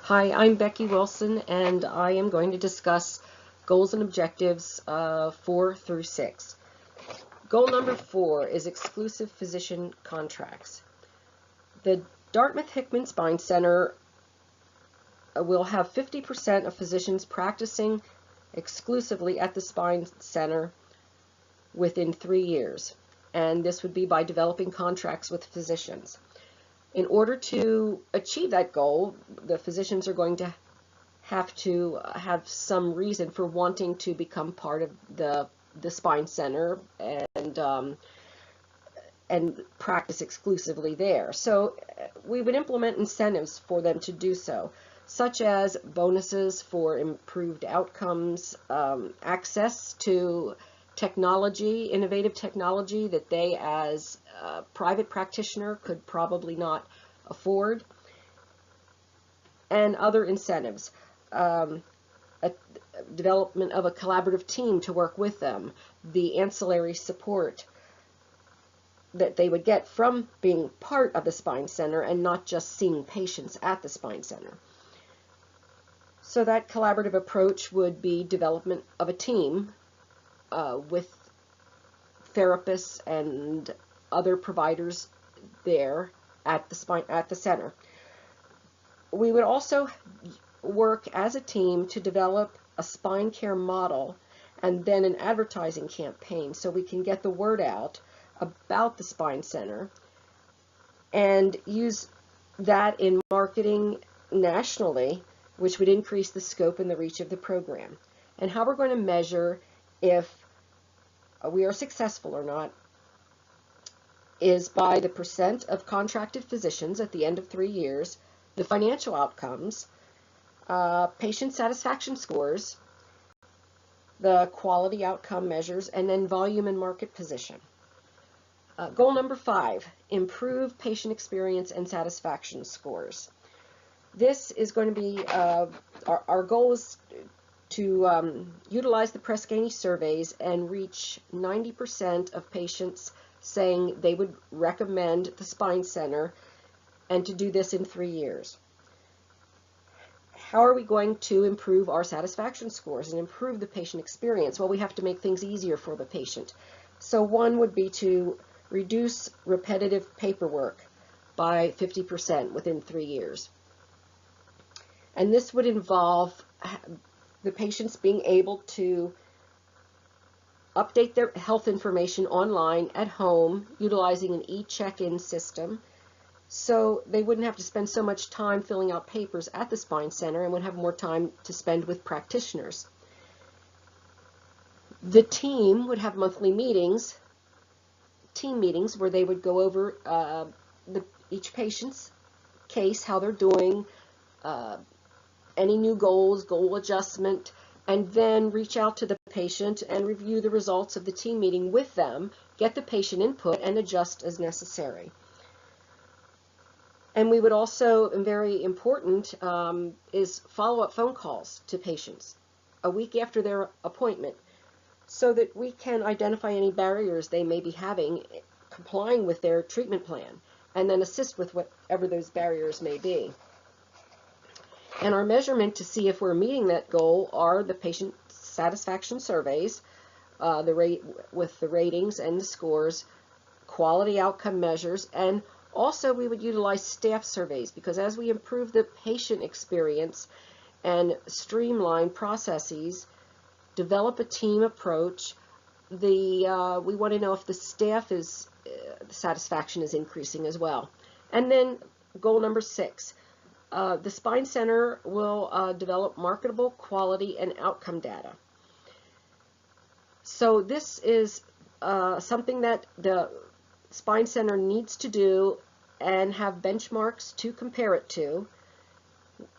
Hi, I'm Becky Wilson, and I am going to discuss goals and objectives 4 through 6. Goal number 4 is exclusive physician contracts. The Dartmouth Hickman Spine Center will have 50% of physicians practicing exclusively at the Spine Center within 3 years, and this would be by developing contracts with physicians. In order to achieve that goal, the physicians are going to have some reason for wanting to become part of the spine center and practice exclusively there. So we would implement incentives for them to do so, such as bonuses for improved outcomes, access to technology, innovative technology that they as a private practitioner could probably not afford, and other incentives. A development of a collaborative team to work with them, the ancillary support that they would get from being part of the spine center and not just seeing patients at the spine center. So that collaborative approach would be development of a team with therapists and other providers there at the center. We would also work as a team to develop a spine care model and then an advertising campaign so we can get the word out about the spine center and use that in marketing nationally, which would increase the scope and the reach of the program. And how we're going to measure if we are successful or not is by the percent of contracted physicians at the end of 3 years, the financial outcomes, patient satisfaction scores, the quality outcome measures, and then volume and market position. Goal number 5, improve patient experience and satisfaction scores. This is going to be, our goal is to utilize the Press-Ganey surveys and reach 90% of patients saying they would recommend the Spine Center, and to do this in 3 years. How are we going to improve our satisfaction scores and improve the patient experience? Well, we have to make things easier for the patient. So one would be to reduce repetitive paperwork by 50% within 3 years. And this would involve the patients being able to update their health information online at home utilizing an e-check-in system, so they wouldn't have to spend so much time filling out papers at the spine center and would have more time to spend with practitioners. The team would have monthly meetings, team meetings, where they would go over each patient's case, how they're doing, any new goals, goal adjustment, and then reach out to the patient and review the results of the team meeting with them, get the patient input, and adjust as necessary. And we would also, and very important, is follow-up phone calls to patients a week after their appointment so that we can identify any barriers they may be having complying with their treatment plan and then assist with whatever those barriers may be. And our measurement to see if we're meeting that goal are the patient satisfaction surveys, with the ratings and the scores, quality outcome measures, and also we would utilize staff surveys, because as we improve the patient experience and streamline processes, develop a team approach, we want to know if the staff satisfaction is increasing as well. And then goal number 6. The Spine Center will develop marketable quality and outcome data. So this is something that the Spine Center needs to do and have benchmarks to compare it to,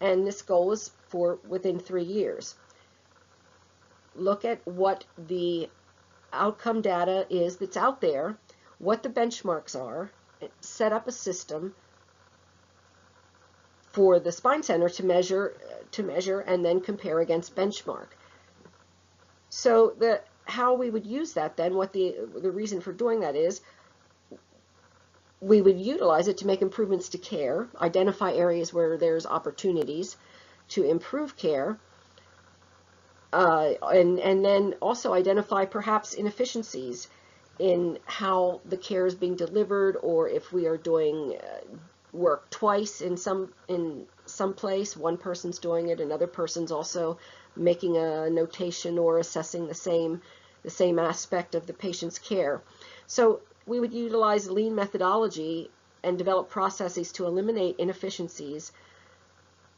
and this goal is for within 3 years. Look at what the outcome data is that's out there, what the benchmarks are, set up a system for the Spine Center to measure and then compare against benchmark. So how we would use that then, what the reason for doing that is, we would utilize it to make improvements to care, identify areas where there's opportunities, to improve care, and then also identify perhaps inefficiencies in how the care is being delivered, or if we are doing work twice in some place, one person's doing it, another person's also making a notation or assessing the same aspect of the patient's care. So we would utilize lean methodology and develop processes to eliminate inefficiencies,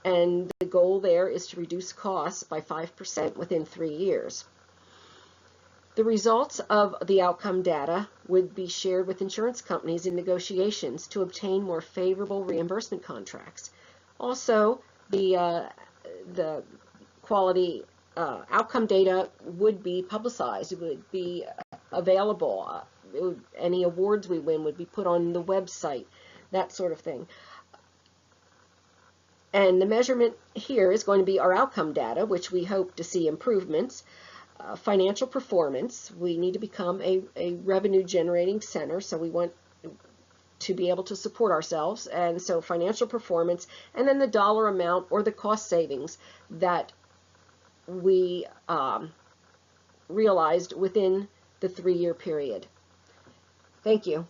and the goal there is to reduce costs by 5% within 3 years. The results of the outcome data would be shared with insurance companies in negotiations to obtain more favorable reimbursement contracts. Also, the quality outcome data would be publicized. It would be available. Any awards we win would be put on the website, that sort of thing. And the measurement here is going to be our outcome data, which we hope to see improvements. Financial performance, we need to become a revenue generating center, so we want to be able to support ourselves, and so financial performance, and then the dollar amount or the cost savings that we realized within the 3-year period. Thank you.